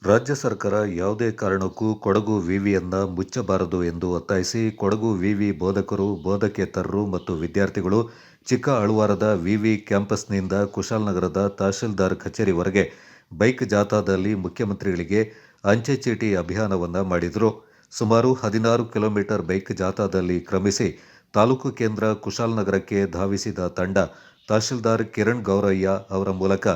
ರಾಜ್ಯ ಸರ್ಕಾರ ಯಾವುದೇ ಕಾರಣಕ್ಕೂ ಕೊಡಗು ವಿವಿಯನ್ನು ಮುಚ್ಚಬಾರದು ಎಂದು ಒತ್ತಾಯಿಸಿ ಕೊಡಗು ವಿವಿ ಬೋಧಕರು, ಬೋಧಕೇತರರು ಮತ್ತು ವಿದ್ಯಾರ್ಥಿಗಳು ಚಿಕ್ಕ ಅಳುವಾರದ ವಿವಿ ಕ್ಯಾಂಪಸ್ನಿಂದ ಕುಶಾಲನಗರದ ತಹಶೀಲ್ದಾರ್ ಕಚೇರಿವರೆಗೆ ಬೈಕ್ ಜಾಥಾದಲ್ಲಿ ಮುಖ್ಯಮಂತ್ರಿಗಳಿಗೆ ಅಂಚೆ ಚೀಟಿ ಅಭಿಯಾನವನ್ನು ಮಾಡಿದರು. ಸುಮಾರು 16 ಕಿಲೋಮೀಟರ್ ಬೈಕ್ ಜಾಥಾದಲ್ಲಿ ಕ್ರಮಿಸಿ ತಾಲೂಕು ಕೇಂದ್ರ ಕುಶಾಲನಗರಕ್ಕೆ ಧಾವಿಸಿದ ತಂಡ ತಹಶೀಲ್ದಾರ್ ಕಿರಣ್ ಗೌರಯ್ಯ ಅವರ ಮೂಲಕ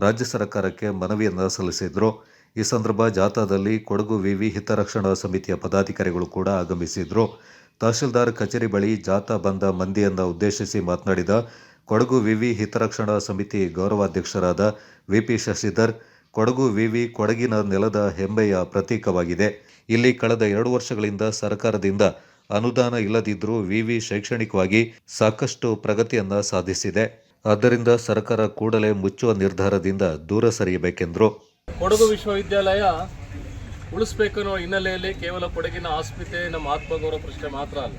ರಾಜ್ಯ ಸರ್ಕಾರಕ್ಕೆ ಮನವಿಯನ್ನು ಸಲ್ಲಿಸಿದರು. ಈ ಸಂದರ್ಭ ಜಾಥಾದಲ್ಲಿ ಕೊಡಗು ವಿವಿ ಹಿತರಕ್ಷಣಾ ಸಮಿತಿಯ ಪದಾಧಿಕಾರಿಗಳು ಕೂಡ ಆಗಮಿಸಿದ್ರು. ತಹಶೀಲ್ದಾರ್ ಕಚೇರಿ ಬಳಿ ಜಾಥಾ ಬಂದ ಮಂದಿಯನ್ನು ಉದ್ದೇಶಿಸಿ ಮಾತನಾಡಿದ ಕೊಡಗು ವಿವಿ ಹಿತರಕ್ಷಣಾ ಸಮಿತಿ ಗೌರವಾಧ್ಯಕ್ಷರಾದ ವಿಪಿ ಶಶಿಧರ್, ಕೊಡಗು ವಿವಿ ಕೊಡಗಿನ ನೆಲದ ಹೆಮ್ಮೆಯ ಪ್ರತೀಕವಾಗಿದೆ. ಇಲ್ಲಿ ಕಳೆದ 2 ವರ್ಷಗಳಿಂದ ಸರ್ಕಾರದಿಂದ ಅನುದಾನ ಇಲ್ಲದಿದ್ದರೂ ವಿವಿ ಶೈಕ್ಷಣಿಕವಾಗಿ ಸಾಕಷ್ಟು ಪ್ರಗತಿಯನ್ನ ಸಾಧಿಸಿದೆ. ಆದ್ದರಿಂದ ಸರ್ಕಾರ ಕೂಡಲೇ ಮುಚ್ಚುವ ನಿರ್ಧಾರದಿಂದ ದೂರ ಸರಿಯಬೇಕೆಂದರು. ಕೊಡಗು ವಿಶ್ವವಿದ್ಯಾಲಯ ಉಳಿಸಬೇಕನ್ನೋ ಹಿನ್ನೆಲೆಯಲ್ಲಿ ಕೇವಲ ಕೊಡಗಿನ ಆಸ್ಮಿತೆ, ನಮ್ಮ ಆತ್ಮಗೌರವ ಪ್ರಶ್ನೆ ಮಾತ್ರ ಅಲ್ಲ,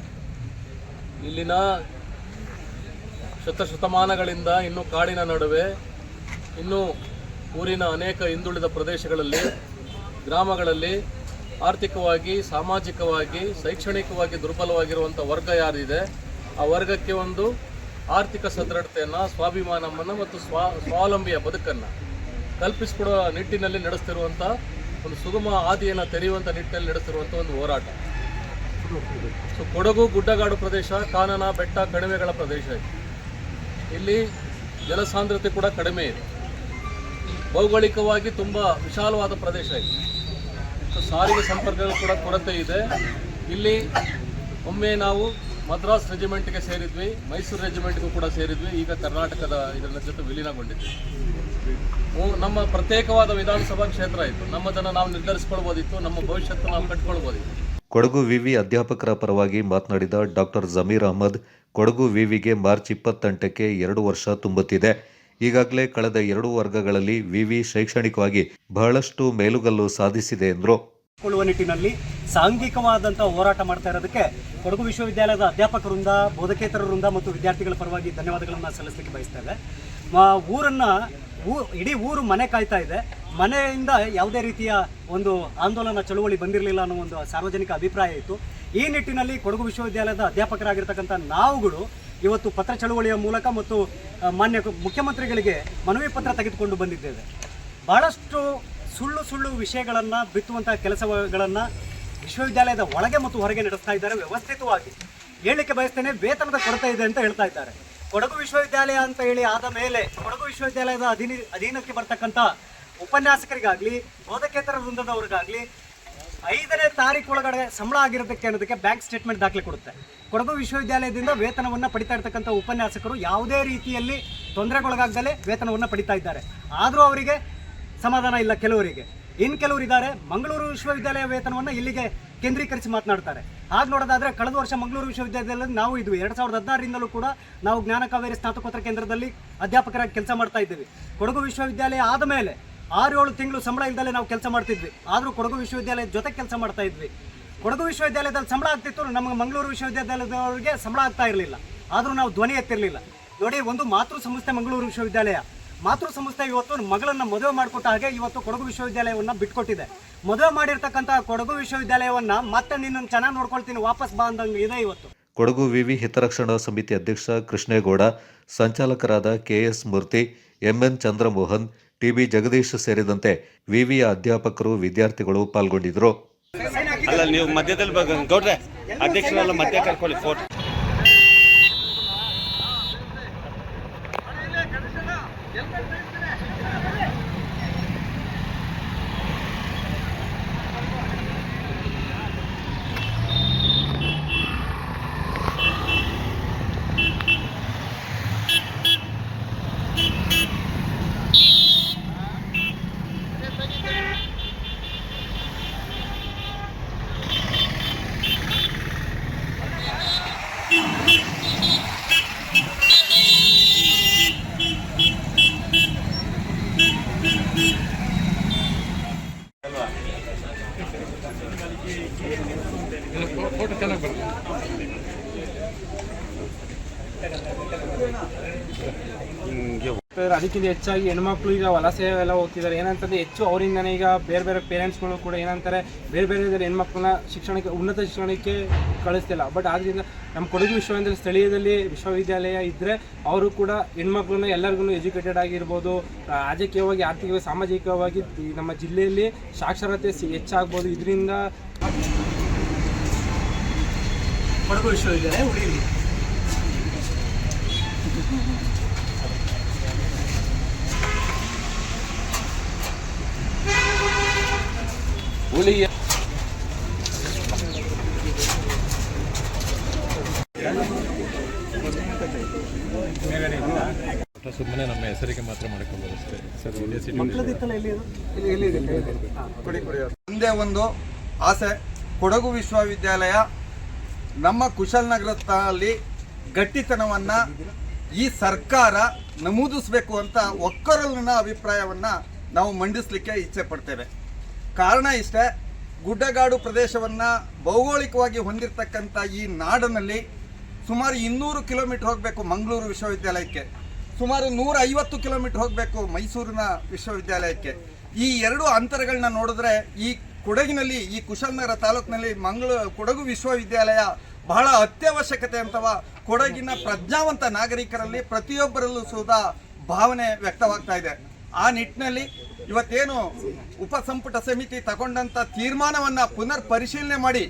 ಇಲ್ಲಿನ ಶತಶತಮಾನಗಳಿಂದ ಇನ್ನೂ ಕಾಡಿನ ನಡುವೆ, ಇನ್ನೂ ಊರಿನ ಅನೇಕ ಹಿಂದುಳಿದ ಪ್ರದೇಶಗಳಲ್ಲಿ, ಗ್ರಾಮಗಳಲ್ಲಿ ಆರ್ಥಿಕವಾಗಿ, ಸಾಮಾಜಿಕವಾಗಿ, ಶೈಕ್ಷಣಿಕವಾಗಿ ದುರ್ಬಲವಾಗಿರುವಂಥ ವರ್ಗ ಯಾರಿದೆ, ಆ ವರ್ಗಕ್ಕೆ ಒಂದು ಆರ್ಥಿಕ ಸದೃಢತೆಯನ್ನು, ಸ್ವಾಭಿಮಾನವನ್ನು ಮತ್ತು ಸ್ವಾವಲಂಬಿಯ ಬದುಕನ್ನು ಕಲ್ಪಿಸಿಕೊಡುವ ನಿಟ್ಟಿನಲ್ಲಿ ನಡೆಸ್ತಿರುವಂಥ ಒಂದು ಸುಗಮ ಹಾದಿಯನ್ನು ತೆರೆಯುವಂಥ ನಿಟ್ಟಿನಲ್ಲಿ ನಡೆಸ್ತಿರುವಂಥ ಒಂದು ಹೋರಾಟ. ಕೊಡಗು ಗುಡ್ಡಗಾಡು ಪ್ರದೇಶ, ಕಾನನ, ಬೆಟ್ಟ, ಕಣಿವೆಗಳ ಪ್ರದೇಶ ಇದೆ. ಇಲ್ಲಿ ಜನಸಾಂದ್ರತೆ ಕೂಡ ಕಡಿಮೆ ಇದೆ. ಭೌಗೋಳಿಕವಾಗಿ ತುಂಬ ವಿಶಾಲವಾದ ಪ್ರದೇಶ ಇದೆ. ಸಾರಿಗೆ ಸಂಪರ್ಕಗಳು ಕೂಡ ಕೊರತೆ ಇದೆ. ಇಲ್ಲಿ ಒಮ್ಮೆ ನಾವು ಮದ್ರಾಸ್ ರೆಜಿಮೆಂಟ್ಗೆ ಸೇರಿದ್ವಿ, ಮೈಸೂರು ರೆಜಿಮೆಂಟ್ಗೂ ಕೂಡ ಸೇರಿದ್ವಿ, ಈಗ ಕರ್ನಾಟಕದ ಇದರ ಜೊತೆ ವಿಲೀನಗೊಂಡಿದ್ವಿ. ನಮ್ಮ ಪ್ರತ್ಯೇಕವಾದ ವಿಧಾನಸಭಾ ಕ್ಷೇತ್ರ ಇತ್ತು, ನಮ್ಮದನ್ನು ನಾವು ನಿರ್ಧರಿಸಿಕೊಳ್ಬೋದಿತ್ತು, ನಮ್ಮ ಭವಿಷ್ಯತ್ತು ನಾವು ಕಟ್ಕೊಳ್ಬೋದಿತ್ತು. ಕೊಡಗು ವಿವಿ ಅಧ್ಯಾಪಕರ ಪರವಾಗಿ ಮಾತನಾಡಿದ ಡಾಕ್ಟರ್ ಜಮೀರ್ ಅಹಮದ್, ಕೊಡಗು ವಿವಿಗೆ ಮಾರ್ಚ್ 28ಕ್ಕೆ 2 ವರ್ಷ ತುಂಬುತ್ತಿದೆ. ಈಗಾಗಲೇ ಕಳೆದ 2 ವರ್ಗಗಳಲ್ಲಿ ವಿವಿ ಶೈಕ್ಷಣಿಕವಾಗಿ ಬಹಳಷ್ಟು ಮೇಲುಗಲ್ಲು ಸಾಧಿಸಿದೆ ಎಂದರು. ಕೊಳ್ಳುವ ನಿಟ್ಟಿನಲ್ಲಿ ಸಾಂಘಿಕವಾದಂಥ ಹೋರಾಟ ಮಾಡ್ತಾ ಇರೋದಕ್ಕೆ ಕೊಡಗು ವಿಶ್ವವಿದ್ಯಾಲಯದ ಅಧ್ಯಾಪಕರಿಂದ, ಬೋಧಕೇತರರಿಂದ ಮತ್ತು ವಿದ್ಯಾರ್ಥಿಗಳ ಪರವಾಗಿ ಧನ್ಯವಾದಗಳನ್ನು ಸಲ್ಲಿಸಲಿಕ್ಕೆ ಬಯಸ್ತೇವೆ. ಇಡೀ ಊರು ಮನೆ ಕಾಯ್ತಾ ಇದೆ. ಮನೆಯಿಂದ ಯಾವುದೇ ರೀತಿಯ ಒಂದು ಆಂದೋಲನ ಚಳುವಳಿ ಬಂದಿರಲಿಲ್ಲ ಅನ್ನೋ ಒಂದು ಸಾರ್ವಜನಿಕ ಅಭಿಪ್ರಾಯ ಇತ್ತು. ಈ ನಿಟ್ಟಿನಲ್ಲಿ ಕೊಡಗು ವಿಶ್ವವಿದ್ಯಾಲಯದ ಅಧ್ಯಾಪಕರಾಗಿರ್ತಕ್ಕಂಥ ನಾವುಗಳು ಇವತ್ತು ಪತ್ರ ಚಳುವಳಿಯ ಮೂಲಕ ಮತ್ತು ಮಾನ್ಯ ಮುಖ್ಯಮಂತ್ರಿಗಳಿಗೆ ಮನವಿ ಪತ್ರ ತೆಗೆದುಕೊಂಡು ಬಂದಿದ್ದೇವೆ. ಭಾಳಷ್ಟು ಸುಳ್ಳು ವಿಷಯಗಳನ್ನು ಬಿತ್ತುವಂಥ ಕೆಲಸಗಳನ್ನು ವಿಶ್ವವಿದ್ಯಾಲಯದ ಒಳಗೆ ಮತ್ತು ಹೊರಗೆ ನಡೆಸ್ತಾ ಇದ್ದಾರೆ. ವ್ಯವಸ್ಥಿತವಾಗಿ ಹೇಳಲಿಕ್ಕೆ ಬಯಸ್ತೇನೆ, ವೇತನದ ಕೊರತೆ ಇದೆ ಅಂತ ಹೇಳ್ತಾ ಇದ್ದಾರೆ. ಕೊಡಗು ವಿಶ್ವವಿದ್ಯಾಲಯ ಅಂತ ಹೇಳಿ ಆದ ಮೇಲೆ ಕೊಡಗು ವಿಶ್ವವಿದ್ಯಾಲಯದ ಅಧೀನಕ್ಕೆ ಬರ್ತಕ್ಕಂಥ ಉಪನ್ಯಾಸಕರಿಗಾಗಲಿ, ಬೋಧಕೇತರ ವೃಂದದವ್ರಿಗಾಗಲಿ 5ನೇ ತಾರೀಕು ಒಳಗಡೆ ಸಂಬಳ ಆಗಿರೋದಕ್ಕೆ ಅನ್ನೋದಕ್ಕೆ ಬ್ಯಾಂಕ್ ಸ್ಟೇಟ್ಮೆಂಟ್ ದಾಖಲೆ ಕೊಡುತ್ತೆ. ಕೊಡಗು ವಿಶ್ವವಿದ್ಯಾಲಯದಿಂದ ವೇತನವನ್ನು ಪಡಿತಾ ಇರ್ತಕ್ಕಂಥ ಉಪನ್ಯಾಸಕರು ಯಾವುದೇ ರೀತಿಯಲ್ಲಿ ತೊಂದರೆಗೊಳಗಾಗದಲೇ ವೇತನವನ್ನು ಪಡಿತಾ ಇದ್ದಾರೆ. ಆದರೂ ಅವರಿಗೆ ಸಮಾಧಾನ ಇಲ್ಲ. ಇನ್ನು ಕೆಲವರಿದ್ದಾರೆ ಮಂಗಳೂರು ವಿಶ್ವವಿದ್ಯಾಲಯ ವೇತನವನ್ನು ಇಲ್ಲಿಗೆ ಕೇಂದ್ರೀಕರಿಸಿ ಮಾತನಾಡ್ತಾರೆ. ಹಾಗೆ ನೋಡೋದಾದರೆ ಕಳೆದ ವರ್ಷ ಮಂಗಳೂರು ವಿಶ್ವವಿದ್ಯಾಲಯದಲ್ಲಿ ನಾವು ಇದ್ವಿ. 2016ರಿಂದಲೂ ಕೂಡ ನಾವು ಜ್ಞಾನ ಕಾವೇರಿ ಸ್ನಾತಕೋತ್ತರ ಕೇಂದ್ರದಲ್ಲಿ ಅಧ್ಯಾಪಕರಾಗಿ ಕೆಲಸ ಮಾಡ್ತಾ ಇದ್ದೀವಿ. ಕೊಡಗು ವಿಶ್ವವಿದ್ಯಾಲಯ ಆದ ಮೇಲೆ 6-7 ತಿಂಗಳು ಸಂಬಳ ಇಲ್ಲದಲ್ಲೇ ನಾವು ಕೆಲಸ ಮಾಡ್ತಿದ್ವಿ. ಆದರೂ ಕೊಡಗು ವಿಶ್ವವಿದ್ಯಾಲಯದ ಜೊತೆ ಕೆಲಸ ಮಾಡ್ತಾ ಇದ್ವಿ. ಕೊಡಗು ವಿಶ್ವವಿದ್ಯಾಲಯದಲ್ಲಿ ಸಂಬಳ ಆಗ್ತಿತ್ತು, ನಮಗೆ ಮಂಗಳೂರು ವಿಶ್ವವಿದ್ಯಾಲಯದವರಿಗೆ ಸಂಬಳ ಆಗ್ತಾ ಇರಲಿಲ್ಲ. ಆದರೂ ನಾವು ಧ್ವನಿ ಎತ್ತಿರಲಿಲ್ಲ. ನೋಡಿ, ಒಂದು ಮಾತೃ ಸಂಸ್ಥೆ ಮಂಗಳೂರು ವಿಶ್ವವಿದ್ಯಾಲಯ, ಮಾತೃ ಸಂಸ್ಥೆ ಇವತ್ತು ಮಗಳನ್ನು ಮದುವೆ ಮಾಡಿಕೊಟ್ಟ ಹಾಗೆ ಇವತ್ತು ಕೊಡಗು ವಿಶ್ವವಿದ್ಯಾಲಯವನ್ನು ಬಿಟ್ಕೊಟ್ಟಿದೆ. ಮದುವೆ ಮಾಡಿರ್ತಕ್ಕಂಥ ಕೊಡಗು ವಿಶ್ವವಿದ್ಯಾಲಯವನ್ನು ಮತ್ತೆ ನಿನ್ನನ್ನು ಚೆನ್ನಾಗಿ ನೋಡ್ಕೊಳ್ತೀನಿ, ವಾಪಸ್ ಬಾ ಅಂದಂಗೆ ಇದೆ ಇವತ್ತು. ಕೊಡಗು ವಿವಿ ಹಿತರಕ್ಷಣಾ ಸಮಿತಿ ಅಧ್ಯಕ್ಷ ಕೃಷ್ಣೇಗೌಡ, ಸಂಚಾಲಕರಾದ ಕೆಎಸ್ ಮೂರ್ತಿ, ಎಂಎನ್ ಚಂದ್ರಮೋಹನ್, ಟಿಬಿ ಜಗದೀಶ್ ಸೇರಿದಂತೆ ವಿವಿಯ ಅಧ್ಯಾಪಕರು, ವಿದ್ಯಾರ್ಥಿಗಳು ಪಾಲ್ಗೊಂಡಿದ್ದರು. ನೀವು ಮಧ್ಯದಲ್ಲಿ ಗೌಡ್ರೆ ಅಧ್ಯಕ್ಷರೆಲ್ಲ ಮಧ್ಯ ಕರ್ಕೊಳ್ಳಿ ಫೋಟೋ. ಅದಕ್ಕಿಂತ ಹೆಚ್ಚಾಗಿ ಹೆಣ್ಮಕ್ಳು ಈಗ ವಲಸೆ ಎಲ್ಲ ಹೋಗ್ತಿದ್ದಾರೆ. ಏನಂತಂದರೆ ಹೆಚ್ಚು ಅವರಿಂದನೇ ಈಗ ಬೇರೆ ಬೇರೆ ಪೇರೆಂಟ್ಸ್ಗಳು ಕೂಡ ಏನಂತಾರೆ ಬೇರೆ ಬೇರೆ ಹೆಣ್ಮಕ್ಳನ್ನ ಶಿಕ್ಷಣಕ್ಕೆ ಉನ್ನತ ಶಿಕ್ಷಣಕ್ಕೆ ಕಳಿಸ್ತಿಲ್ಲ. ಬಟ್ ಆದ್ದರಿಂದ ನಮ್ಮ ಕೊಡಗು ವಿಶ್ವವಿದ್ಯಾಲಯ ಸ್ಥಳೀಯದಲ್ಲಿ ವಿಶ್ವವಿದ್ಯಾಲಯ ಇದ್ದರೆ ಅವರು ಕೂಡ ಹೆಣ್ಮಕ್ಳನ್ನ ಎಲ್ಲರಿಗೂ ಎಜುಕೇಟೆಡ್ ಆಗಿರ್ಬೋದು, ರಾಜಕೀಯವಾಗಿ ಆರ್ಥಿಕವಾಗಿ ಸಾಮಾಜಿಕವಾಗಿ ನಮ್ಮ ಜಿಲ್ಲೆಯಲ್ಲಿ ಸಾಕ್ಷರತೆ ಹೆಚ್ಚಾಗ್ಬೋದು. ಇದರಿಂದ ಕೊಡಗು ವಿಶ್ವವಿದ್ಯಾಲಯ ಉಳಿಯಲಿ. ಹುಲಿಯ ಸುಮ್ಮನೆ ನಮ್ಮ ಹೆಸರಿಗೆ ಮಾತ್ರ ಮಾಡ್ಕೊಬೋದು ಅಷ್ಟೇ ಸರ್. ಒಂದೇ ಒಂದು ಆಸೆ, ಕೊಡಗು ವಿಶ್ವವಿದ್ಯಾಲಯ ನಮ್ಮ ಕುಶಾಲನಗರದಲ್ಲಿ ಗಟ್ಟಿತನವನ್ನು ಈ ಸರ್ಕಾರ ನಮೂದಿಸಬೇಕು ಅಂತ ಒಕ್ಕರಲಿನ ಅಭಿಪ್ರಾಯವನ್ನು ನಾವು ಮಂಡಿಸಲಿಕ್ಕೆ ಇಚ್ಛೆ ಪಡ್ತೇವೆ. ಕಾರಣ ಇಷ್ಟೇ, ಗುಡ್ಡಗಾಡು ಪ್ರದೇಶವನ್ನು ಭೌಗೋಳಿಕವಾಗಿ ಹೊಂದಿರತಕ್ಕಂಥ ಈ ನಾಡಿನಲ್ಲಿ ಸುಮಾರು 200 ಕಿಲೋಮೀಟರ್ ಹೋಗಬೇಕು ಮಂಗಳೂರು ವಿಶ್ವವಿದ್ಯಾಲಯಕ್ಕೆ, ಸುಮಾರು 150 ಕಿಲೋಮೀಟರ್ ಹೋಗಬೇಕು ಮೈಸೂರಿನ ವಿಶ್ವವಿದ್ಯಾಲಯಕ್ಕೆ. ಈ ಎರಡು ಅಂತರಗಳನ್ನ ನೋಡಿದ್ರೆ ಈ ಕೊಡಗಿನಲ್ಲಿ, ಈ ಕುಶಾಲನಗರ ತಾಲೂಕಿನಲ್ಲಿ ಕೊಡಗು ವಿಶ್ವವಿದ್ಯಾಲಯ ಬಹಳ ಅತ್ಯವಶ್ಯಕತೆ ಅಂತವ ಕೊಡಗಿನ ಪ್ರಜ್ಞಾವಂತ ನಾಗರಿಕರಲ್ಲಿ ಪ್ರತಿಯೊಬ್ಬರಲ್ಲೂ ಸುಧಾ ಭಾವನೆ ವ್ಯಕ್ತವಾಗ್ತಾ ಇದೆ. ಆ ನಿಟ್ಟಿನಲ್ಲಿ ಇವತ್ತೇನು ಉಪಸಂಪುಟ ಸಮಿತಿ ತಗೊಂಡಂಥ ತೀರ್ಮಾನವನ್ನು ಪುನರ್ ಪರಿಶೀಲನೆ ಮಾಡಿ